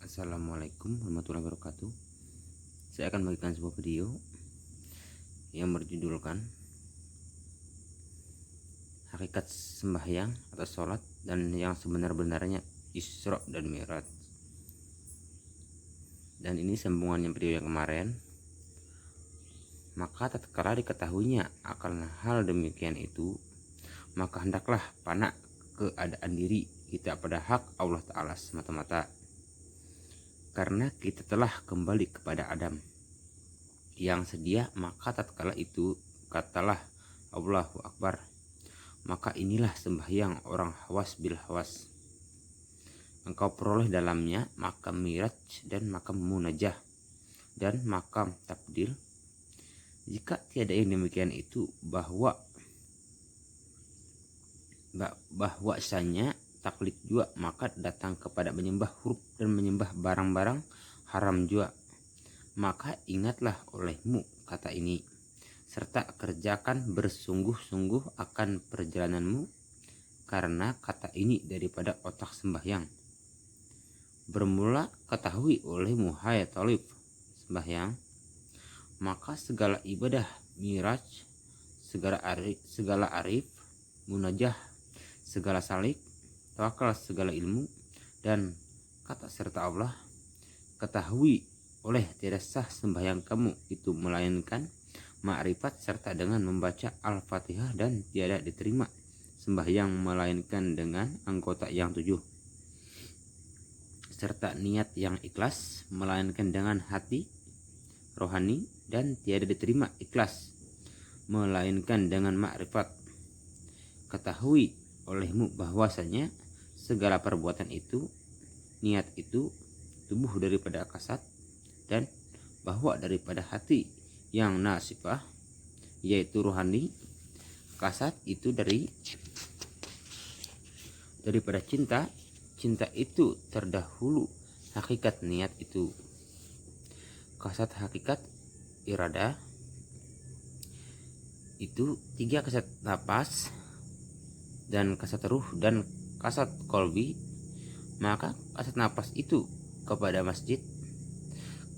Assalamualaikum warahmatullahi wabarakatuh. Saya akan membagikan sebuah video yang berjudulkan Hakikat Sembahyang atau Sholat dan yang sebenar-benarnya Isra dan Mi'raj. Dan ini sambungannya video yang kemarin. Maka tatkala diketahuinya akan hal demikian itu, maka hendaklah panak keadaan diri kita pada hak Allah Ta'ala semata-mata, karena kita telah kembali kepada Adam yang sedia. Maka tatkala itu katalah Allahu Akbar, maka inilah sembahyang orang hawas bil hawas. Engkau peroleh dalamnya makam miraj dan makam munajah dan makam tabdil. Jika tiada yang demikian itu, bahwasanya taklid jua, maka datang kepada menyembah huruf dan menyembah barang-barang haram jua. Maka ingatlah olehmu kata ini, serta kerjakan bersungguh-sungguh akan perjalananmu, karena kata ini daripada otak sembahyang. Bermula ketahui olehmu hai talib sembahyang, maka segala ibadah miraj, segala arif, munajah, segala salik, tawakal, segala ilmu dan kata serta Allah, ketahui oleh tiada sah sembahyang kamu itu melainkan ma'rifat serta dengan membaca Al-Fatihah, dan tiada diterima sembahyang melainkan dengan anggota yang 7 serta niat yang ikhlas melainkan dengan hati rohani, dan tiada diterima ikhlas melainkan dengan ma'rifat. Ketahui olehmu bahwasanya segala perbuatan itu, niat itu tubuh daripada kasat, dan bahwa daripada hati yang nasifah yaitu rohani, kasat itu daripada cinta, cinta itu terdahulu hakikat niat itu, kasat hakikat irada itu 3 kasat napas dan kasat ruh dan kasat kolbi. Maka kasat napas itu kepada masjid,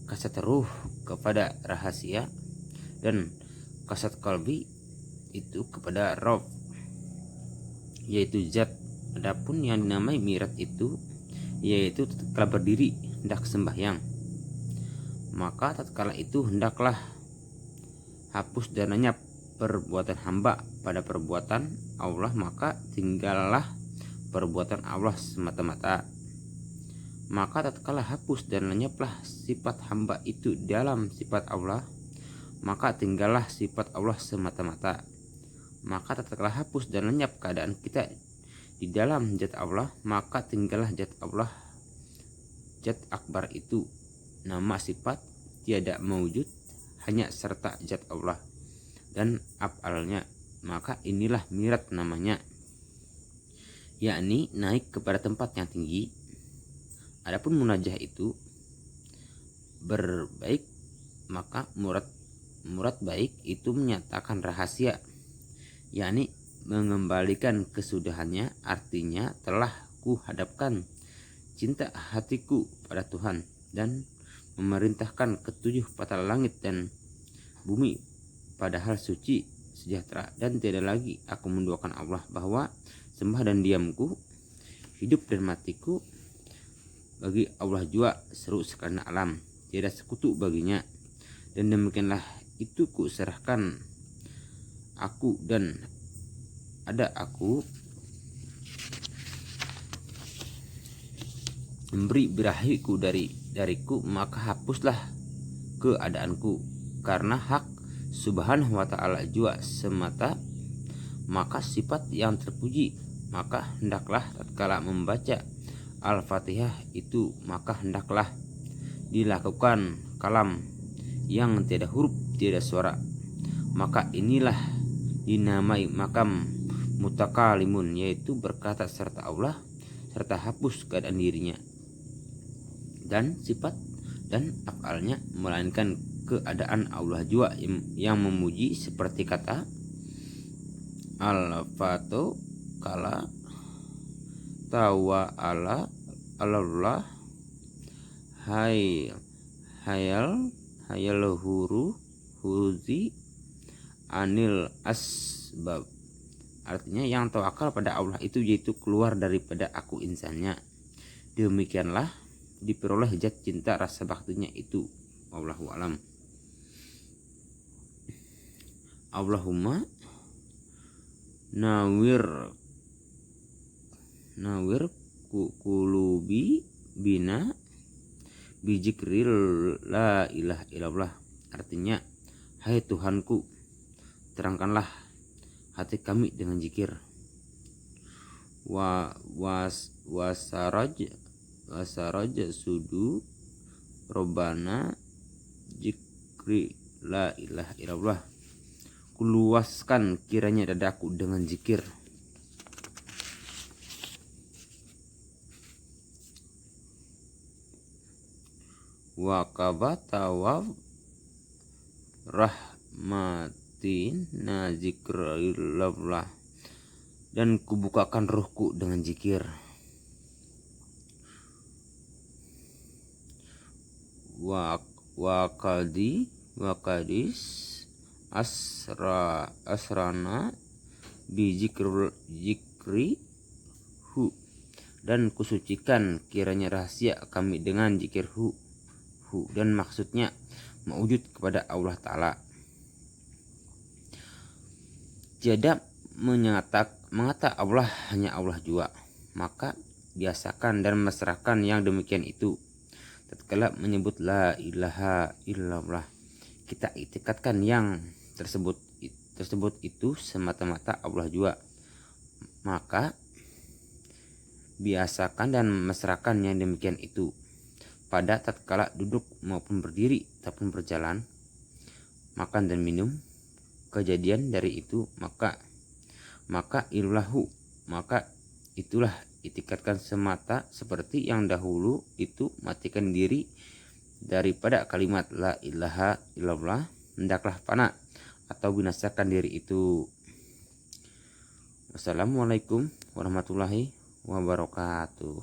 kasat ruh kepada rahasia, dan kasat kolbi itu kepada rob yaitu zat. Adapun yang dinamai mirat itu yaitu tatkala berdiri hendak sembahyang, maka tatkala itu hendaklah hapus dan lenyap perbuatan hamba pada perbuatan Allah, maka tinggallah perbuatan Allah semata-mata. Maka tatkala hapus dan lenyaplah sifat hamba itu dalam sifat Allah, maka tinggallah sifat Allah semata-mata. Maka tatkala hapus dan lenyap keadaan kita di dalam zat Allah, maka tinggallah zat Allah. Zat akbar itu nama sifat tiada mewujud, hanya serta zat Allah dan af'alnya. Maka inilah mirat namanya, yakni naik kepada tempat yang tinggi. Adapun munajah itu berbaik, maka murad baik itu menyatakan rahasia, yakni mengembalikan kesudahannya. Artinya telah ku hadapkan cinta hatiku pada Tuhan dan memerintahkan ketujuh patala langit dan bumi padahal suci sejahtera, dan tiada lagi aku menduakan Allah, bahwa sembah dan diamku, hidup dan matiku bagi Allah jua, seru sekarang alam, tiada sekutu baginya. Dan demikianlah itu ku serahkan aku, dan ada aku memberi birahiku dariku, maka hapuslah keadaanku, karena hak subhanahu wa ta'ala jua semata. Maka sifat yang terpuji, maka hendaklah tatkala membaca Al-Fatihah itu, maka hendaklah dilakukan kalam yang tiada huruf, tiada suara. Maka inilah dinamai makam mutakalimun, yaitu berkata serta Allah serta hapus keadaan dirinya dan sifat dan af'alnya, melainkan keadaan Allah jua yang memuji, seperti kata al-fatu kala tawa ala Allah Hai hayal huruzi anil asbab. Artinya yang tawakal pada Allah itu yaitu keluar daripada aku insannya. Demikianlah diperoleh zat cinta rasa baktinya itu. Wallahu alam. Allahumma nawir kulubi bina bijikril la ilaha illallah. Artinya, hai Tuhanku, terangkanlah hati kami dengan zikir. Wasaraj sudu robbana zikri la ilaha illallah. Kuluaskan kiranya dadaku dengan zikir. Wa kabatawab rahmatin nazikrillah, dan kubukakan ruhku dengan zikir. Wa kadis asrana bi zikri hu, dan kusucikan kiranya rahasia kami dengan zikir hu, dan maksudnya mewujud kepada Allah Ta'ala. Tiada mengata Allah hanya Allah jua, maka biasakan dan mesrakan yang demikian itu. Tatkala menyebut la ilaha illallah, kita itikadkan yang tersebut itu semata-mata Allah jua, maka biasakan dan mesrakan yang demikian itu pada tatkala duduk maupun berdiri ataupun berjalan, makan dan minum. Kejadian dari itu maka illahu, maka itulah itikadkan semata seperti yang dahulu itu matikan diri daripada kalimat la ilaha illallah, hendaklah fana atau binasakan diri itu. Wassalamualaikum warahmatullahi wabarakatuh.